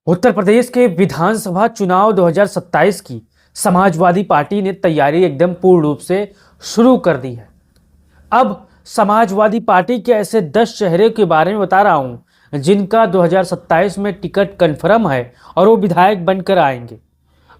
उत्तर प्रदेश के विधानसभा चुनाव 2027 की समाजवादी पार्टी ने तैयारी एकदम पूर्ण रूप से शुरू कर दी है। अब समाजवादी पार्टी के ऐसे 10 चेहरे के बारे में बता रहा हूं जिनका 2027 में टिकट कंफर्म है और वो विधायक बनकर आएंगे।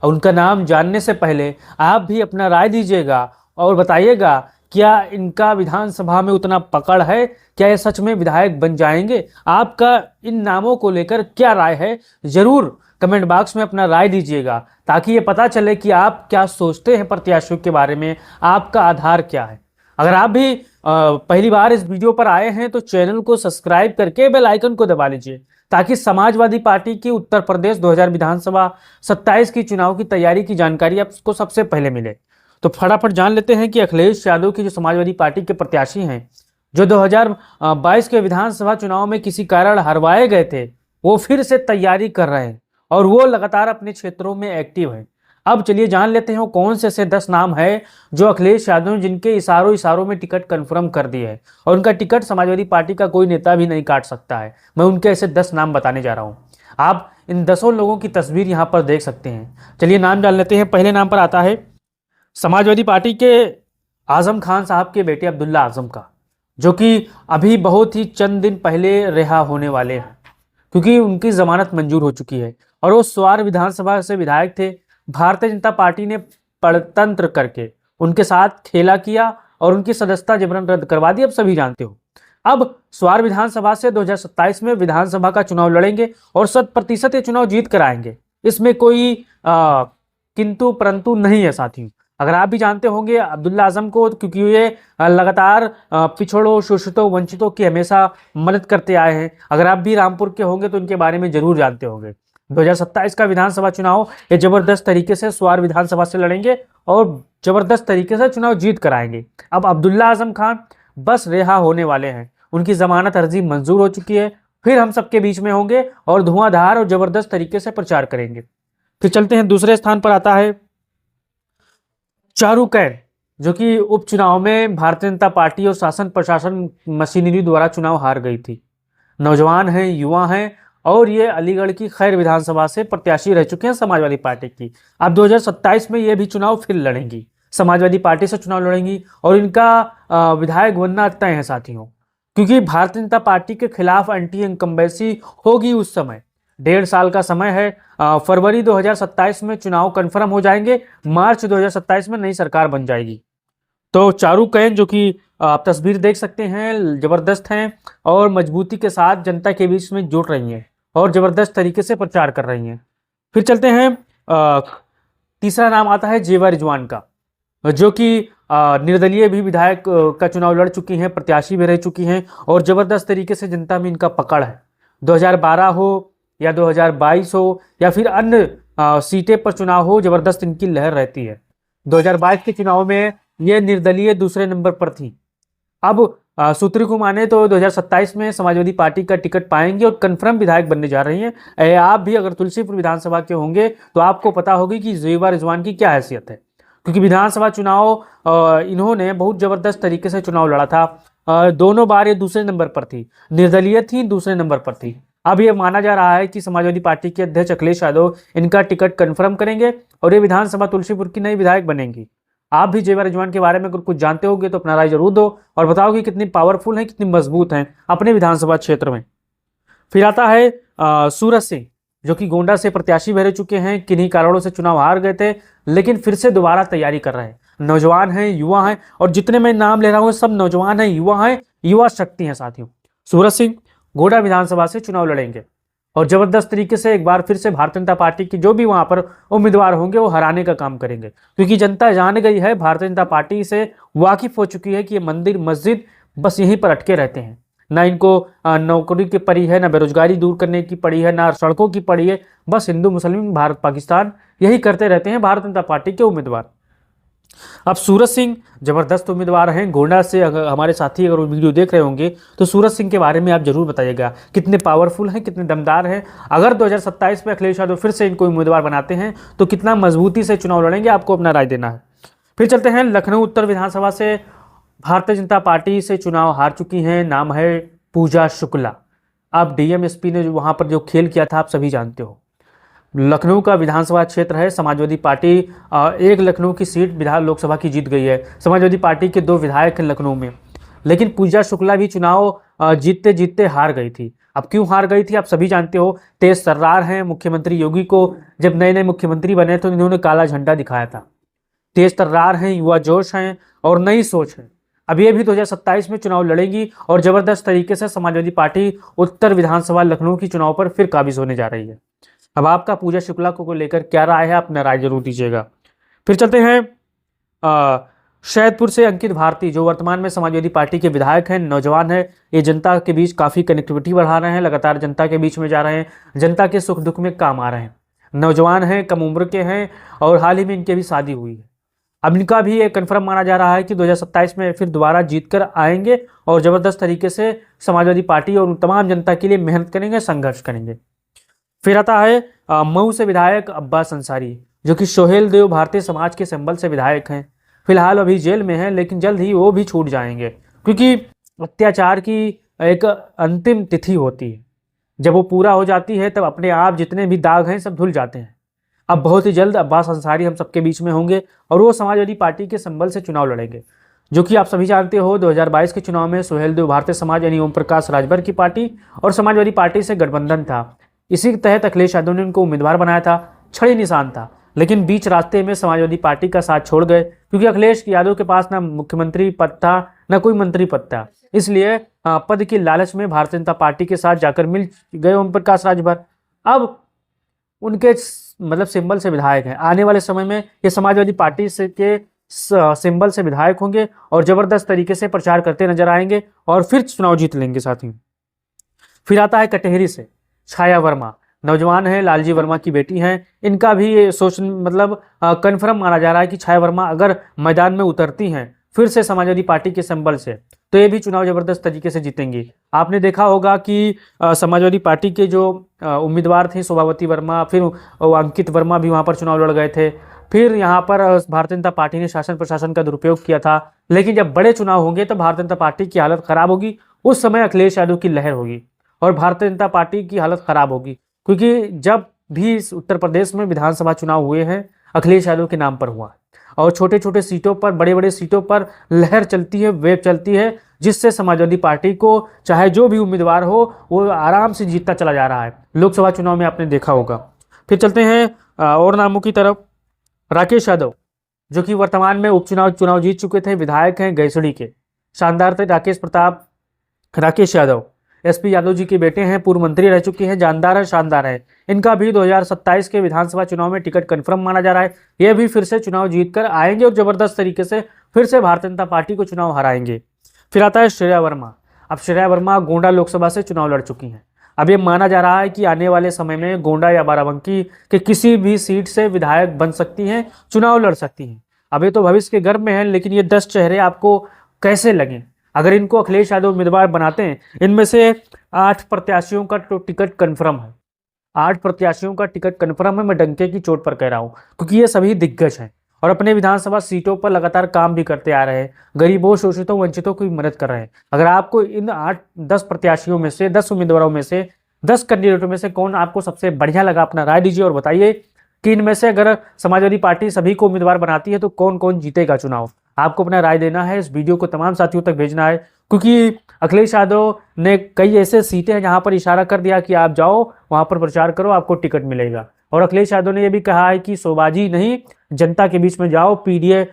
उनका नाम जानने से पहले आप भी अपना राय दीजिएगा और बताइएगा, क्या इनका विधानसभा में उतना पकड़ है? क्या ये सच में विधायक बन जाएंगे? आपका इन नामों को लेकर क्या राय है? जरूर कमेंट बॉक्स में अपना राय दीजिएगा ताकि ये पता चले कि आप क्या सोचते हैं प्रत्याशियों के बारे में, आपका आधार क्या है। अगर आप भी पहली बार इस वीडियो पर आए हैं तो चैनल को सब्सक्राइब करके बेल आइकन को दबा लीजिए ताकि समाजवादी पार्टी की उत्तर प्रदेश 2000 विधानसभा 27 की चुनाव की तैयारी की जानकारी आपको सबसे पहले मिले। तो फटाफट जान लेते हैं कि अखिलेश यादव की जो समाजवादी पार्टी के प्रत्याशी हैं, जो 2022 के विधानसभा चुनाव में किसी कारण हरवाए गए थे, वो फिर से तैयारी कर रहे हैं और वो लगातार अपने क्षेत्रों में एक्टिव हैं। अब चलिए जान लेते हैं कौन से ऐसे 10 नाम है जो अखिलेश यादव जिनके इशारों में टिकट कंफर्म कर दिए है और उनका टिकट समाजवादी पार्टी का कोई नेता भी नहीं काट सकता है। मैं उनके ऐसे 10 नाम बताने जा रहा हूं। आप इन 10 लोगों की तस्वीर यहां पर देख सकते हैं। चलिए नाम जान लेते हैं। पहले नाम पर आता है समाजवादी पार्टी के आजम खान साहब के बेटे अब्दुल्ला आजम का, जो कि अभी बहुत ही चंद दिन पहले रिहा होने वाले हैं क्योंकि उनकी जमानत मंजूर हो चुकी है और वो स्वार विधानसभा से विधायक थे। भारतीय जनता पार्टी ने षड्यंत्र करके उनके साथ खेला किया और उनकी सदस्यता जबरन रद्द करवा दी। अब सभी जानते हो। अब स्वार विधानसभा से 2027 में विधानसभा का चुनाव लड़ेंगे और 100% ये चुनाव जीत कर आएंगे। इसमें कोई किंतु परंतु नहीं है साथियों। अगर आप भी जानते होंगे अब्दुल्ला आजम को, क्योंकि ये लगातार पिछड़ों, शोषितों, वंचितों की हमेशा मदद करते आए हैं। अगर आप भी रामपुर के होंगे तो इनके बारे में जरूर जानते होंगे। 2027 का विधानसभा चुनाव ये जबरदस्त तरीके से स्वार विधानसभा से लड़ेंगे और जबरदस्त तरीके से चुनाव जीत कर आएंगे। अब अब्दुल्ला आजम खान बस रिहा होने वाले हैं, उनकी जमानत अर्जी मंजूर हो चुकी है। फिर हम सबके बीच में होंगे और धुआंधार और जबरदस्त तरीके से प्रचार करेंगे। फिर चलते हैं, दूसरे स्थान पर आता है चारू कैर, जो कि उपचुनाव में भारतीय जनता पार्टी और शासन प्रशासन मशीनरी द्वारा चुनाव हार गई थी। नौजवान हैं, युवा हैं और ये अलीगढ़ की खैर विधानसभा से प्रत्याशी रह चुके हैं समाजवादी पार्टी की। अब 2027 में ये भी चुनाव फिर लड़ेंगी, समाजवादी पार्टी से चुनाव लड़ेंगी और इनका विधायक बनना तय है साथियों, क्योंकि भारतीय जनता पार्टी के खिलाफ एंटी इनकम्बेंसी होगी। उस समय 1.5 साल का समय है। फरवरी 2027 में चुनाव कंफर्म हो जाएंगे, मार्च 2027 में नई सरकार बन जाएगी। तो चारू कैन, जो कि आप तस्वीर देख सकते हैं, जबरदस्त हैं और मजबूती के साथ जनता के बीच में जुड़ रही हैं और जबरदस्त तरीके से प्रचार कर रही हैं। फिर चलते हैं, तीसरा नाम आता है जेवा रिजवान का, जो कि निर्दलीय भी विधायक का चुनाव लड़ चुकी हैं, प्रत्याशी भी रह चुकी हैं और जबरदस्त तरीके से जनता में इनका पकड़ है। 2012 हो या 2022 हो या फिर अन्य सीटें पर चुनाव हो, जबरदस्त इनकी लहर रहती है। 2022 के चुनाव में ये निर्दलीय दूसरे नंबर पर थी। अब सूत्रों को माने तो 2027 में समाजवादी पार्टी का टिकट पाएंगे और कंफर्म विधायक बनने जा रही हैं। आप भी अगर तुलसीपुर विधानसभा के होंगे तो आपको पता होगी कि जेवा रिजवान की क्या हैसियत है, क्योंकि विधानसभा चुनाव इन्होंने बहुत जबरदस्त तरीके से चुनाव लड़ा था। दोनों बार ये दूसरे नंबर पर थी, निर्दलीय थी, दूसरे नंबर पर थी। अब ये माना जा रहा है कि समाजवादी पार्टी के अध्यक्ष अखिलेश यादव इनका टिकट कंफर्म करेंगे और ये विधानसभा तुलसीपुर की नई विधायक बनेंगी। आप भी जेवा रिजवान के बारे में अगर कुछ जानते होंगे तो अपना राय जरूर दो और बताओ कि कितनी पावरफुल हैं, कितनी मजबूत हैं अपने विधानसभा क्षेत्र में। फिर आता है सूरज सिंह, जो कि गोंडा से प्रत्याशी भी रह चुके हैं, किन्हीं कारणों से चुनाव हार गए थे लेकिन फिर से दोबारा तैयारी कर रहे हैं। नौजवान हैं, युवा हैं और जितने मैं नाम ले रहा हूँ सब नौजवान हैं, युवा हैं, युवा शक्ति हैं साथियों। सूरज सिंह गोंडा विधानसभा से चुनाव लड़ेंगे और जबरदस्त तरीके से एक बार फिर से भारतीय जनता पार्टी की जो भी वहां पर उम्मीदवार होंगे वो हराने का काम करेंगे, क्योंकि जनता जान गई है, भारतीय जनता पार्टी से वाकिफ हो चुकी है कि ये मंदिर मस्जिद बस यहीं पर अटके रहते हैं। ना इनको नौकरी की पड़ी है, ना बेरोजगारी दूर करने की पड़ी है, ना सड़कों की पड़ी है, बस हिंदू मुस्लिम भारत पाकिस्तान यही करते रहते हैं भारतीय जनता पार्टी के उम्मीदवार। अब सूरज सिंह जबरदस्त उम्मीदवार हैं गोंडा से। अगर हमारे साथी अगर वीडियो देख रहे होंगे तो सूरज सिंह के बारे में आप जरूर बताइएगा, कितने पावरफुल हैं, कितने दमदार हैं। अगर 2027 में अखिलेश यादव फिर से इनको उम्मीदवार बनाते हैं तो कितना मजबूती से चुनाव लड़ेंगे, आपको अपना राय देना है। फिर चलते हैं, लखनऊ उत्तर विधानसभा से भारतीय जनता पार्टी से चुनाव हार चुकी हैं, नाम है पूजा शुक्ला। अब डीएम एसपी ने वहां पर जो खेल किया था आप सभी जानते हो। लखनऊ का विधानसभा क्षेत्र है, समाजवादी पार्टी एक लखनऊ की सीट विधान लोकसभा की जीत गई है। समाजवादी पार्टी के 2 विधायक हैं लखनऊ में। लेकिन पूजा शुक्ला भी चुनाव जीतते जीतते हार गई थी। अब क्यों हार गई थी आप सभी जानते हो। तेज तर्रार हैं मुख्यमंत्री योगी को, जब नए नए मुख्यमंत्री बने तो इन्होंने काला झंडा दिखाया था। तेज तर्रार हैं, युवा जोश हैं और नई सोच है। अब ये भी 2027 में चुनाव लड़ेंगी और जबरदस्त तरीके से समाजवादी पार्टी उत्तर विधानसभा लखनऊ की चुनाव पर फिर काबिज होने जा रही है। अब आपका पूजा शुक्ला को लेकर क्या राय है, अपना राय जरूर दीजिएगा। फिर चलते हैं शहदपुर से अंकित भारती, जो वर्तमान में समाजवादी पार्टी के विधायक हैं, नौजवान है। ये जनता के बीच काफ़ी कनेक्टिविटी बढ़ा रहे हैं, लगातार जनता के बीच में जा रहे हैं, जनता के सुख दुख में काम आ रहे हैं। नौजवान हैं, कम उम्र के हैं और हाल ही में इनकी भी शादी हुई है। अब इनका भी ये कन्फर्म माना जा रहा है कि 2027 में फिर दोबारा जीत कर आएंगे और ज़बरदस्त तरीके से समाजवादी पार्टी और तमाम जनता के लिए मेहनत करेंगे, संघर्ष करेंगे। फिर आता है मऊ से विधायक अब्बास अंसारी, जो कि सोहेल देव भारतीय समाज के सिंबल से विधायक हैं। फिलहाल अभी जेल में हैं, लेकिन जल्द ही वो भी छूट जाएंगे, क्योंकि अत्याचार की एक अंतिम तिथि होती है। जब वो पूरा हो जाती है तब अपने आप जितने भी दाग हैं सब धुल जाते हैं। अब बहुत ही जल्द अब्बास अंसारी हम सबके बीच में होंगे और वो समाजवादी पार्टी के संबल से चुनाव लड़ेंगे, जो कि आप सभी जानते हो 2022 के चुनाव में सोहेल देव भारतीय समाज यानी ओम प्रकाश राजभर की पार्टी और समाजवादी पार्टी से गठबंधन था। इसी के तहत अखिलेश यादव ने उनको उम्मीदवार बनाया था, छड़ी निशान था, लेकिन बीच रास्ते में समाजवादी पार्टी का साथ छोड़ गए, क्योंकि अखिलेश यादव के पास ना मुख्यमंत्री पद था ना कोई मंत्री पद था। इसलिए पद की लालच में भारतीय जनता पार्टी के साथ जाकर मिल गए ओम प्रकाश राजभर। अब उनके मतलब सिंबल से विधायक हैं। आने वाले समय में ये समाजवादी पार्टी से के सिंबल से विधायक होंगे और जबरदस्त तरीके से प्रचार करते नजर आएंगे और फिर चुनाव जीत लेंगे साथ ही। फिर आता है कटहरी से छाया वर्मा, नौजवान है, लालजी वर्मा की बेटी हैं। इनका भी ये सोच मतलब कन्फर्म माना जा रहा है कि छाया वर्मा अगर मैदान में उतरती हैं फिर से समाजवादी पार्टी के सिंबल से, तो ये भी चुनाव जबरदस्त तरीके से जीतेंगी। आपने देखा होगा कि समाजवादी पार्टी के जो उम्मीदवार थे शोभावती वर्मा, फिर अंकित वर्मा भी वहाँ पर चुनाव लड़ गए थे। फिर यहाँ पर भारतीय जनता पार्टी ने शासन प्रशासन का दुरुपयोग किया था, लेकिन जब बड़े चुनाव होंगे तो भारतीय जनता पार्टी की हालत खराब होगी। उस समय अखिलेश यादव की लहर होगी और भारतीय जनता पार्टी की हालत खराब होगी, क्योंकि जब भी उत्तर प्रदेश में विधानसभा चुनाव हुए हैं अखिलेश यादव के नाम पर हुआ और छोटे छोटे सीटों पर, बड़े बड़े सीटों पर लहर चलती है, वेव चलती है, जिससे समाजवादी पार्टी को चाहे जो भी उम्मीदवार हो वो आराम से जीतता चला जा रहा है। लोकसभा चुनाव में आपने देखा होगा। फिर चलते हैं और नामों की तरफ। राकेश यादव, जो कि वर्तमान में चुनाव जीत चुके थे, विधायक हैं गैसड़ी के, शानदार थे। राकेश यादव एसपी यादव जी के बेटे हैं, पूर्व मंत्री रह चुके हैं, जानदार है, शानदार है। इनका भी 2027 के विधानसभा चुनाव में टिकट कंफर्म माना जा रहा है। ये भी फिर से चुनाव जीतकर आएंगे और जबरदस्त तरीके से फिर से भारतीय जनता पार्टी को चुनाव हराएंगे। फिर आता है श्रेया वर्मा। अब श्रेया वर्मा गोंडा लोकसभा से चुनाव लड़ चुकी हैं। अब ये माना जा रहा है कि आने वाले समय में गोंडा या बाराबंकी के किसी भी सीट से विधायक बन सकती हैं, चुनाव लड़ सकती हैं। अब ये तो भविष्य के गर्भ में है, लेकिन ये 10 चेहरे आपको कैसे लगे अगर इनको अखिलेश यादव उम्मीदवार बनाते हैं? इनमें से 8 प्रत्याशियों का तो टिकट कन्फर्म है। 8 प्रत्याशियों का टिकट कन्फर्म है, मैं डंके की चोट पर कह रहा हूँ, क्योंकि ये सभी दिग्गज हैं और अपने विधानसभा सीटों पर लगातार काम भी करते आ रहे हैं, गरीबों, शोषितों, वंचितों की मदद कर रहे हैं। अगर आपको इन 8-10 प्रत्याशियों में से, 10 उम्मीदवारों में से, 10 कैंडिडेटों में से कौन आपको सबसे बढ़िया लगा, अपना राय दीजिए और बताइए कि इनमें से अगर समाजवादी पार्टी सभी को उम्मीदवार बनाती है तो कौन कौन जीतेगा चुनाव। आपको अपना राय देना है, इस वीडियो को तमाम साथियों तक भेजना है, क्योंकि अखिलेश यादव ने कई ऐसे सीटें हैं जहां पर इशारा कर दिया कि आप जाओ वहां पर प्रचार करो, आपको टिकट मिलेगा। और अखिलेश यादव ने यह भी कहा है कि शोबाजी नहीं, जनता के बीच में जाओ, पीडीए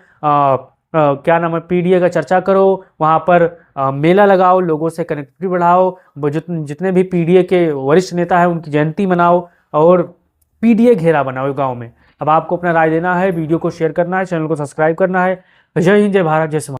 का चर्चा करो, वहां पर मेला लगाओ, लोगों से कनेक्टिविटी बढ़ाओ, जितने भी पीडीए के वरिष्ठ नेता हैं उनकी जयंती मनाओ और पीडीए घेरा बनाओ गाँव में। अब आपको अपना राय देना है, वीडियो को शेयर करना है, चैनल को सब्सक्राइब करना है। जय हिंद, जय भारत, जय समाज।